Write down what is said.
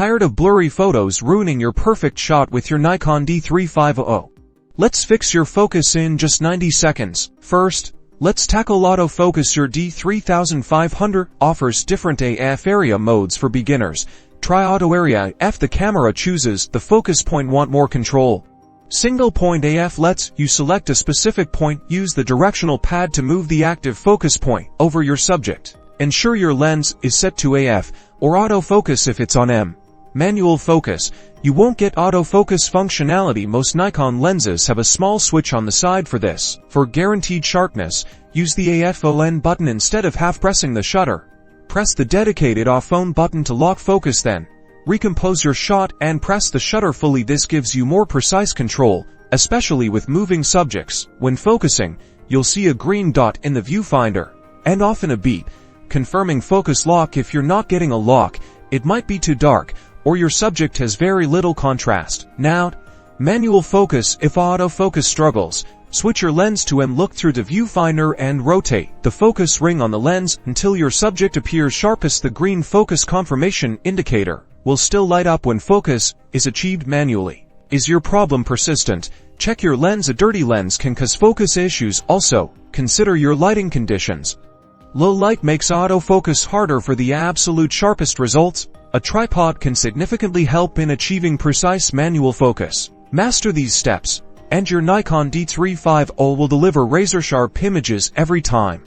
Tired of blurry photos ruining your perfect shot with your Nikon D3500? Let's fix your focus in just 90 seconds. First, let's tackle autofocus. Your D3500 offers different AF area modes for beginners. Try auto area if the camera chooses the focus point. Want more control? Single point AF lets you select a specific point. Use the directional pad to move the active focus point over your subject. Ensure your lens is set to AF or autofocus if it's on M. Manual focus. You won't get autofocus functionality. Most Nikon lenses have a small switch on the side for this. For guaranteed sharpness, use the AF-ON button instead of half pressing the shutter. Press the dedicated off-on button to lock focus, then recompose your shot and press the shutter fully. This gives you more precise control, especially with moving subjects. When focusing, you'll see a green dot in the viewfinder, and often a beep, confirming focus lock. If you're not getting a lock, it might be too dark, or your subject has very little contrast. Now, manual focus. If autofocus struggles, switch your lens to M. Look through the viewfinder and rotate the focus ring on the lens until your subject appears sharpest. The green focus confirmation indicator will still light up when focus is achieved manually. Is your problem persistent? Check your lens. A dirty lens can cause focus issues. Also, consider your lighting conditions. Low light makes autofocus harder for the absolute sharpest results. A tripod can significantly help in achieving precise manual focus. Master these steps, and your Nikon D3500 will deliver razor-sharp images every time.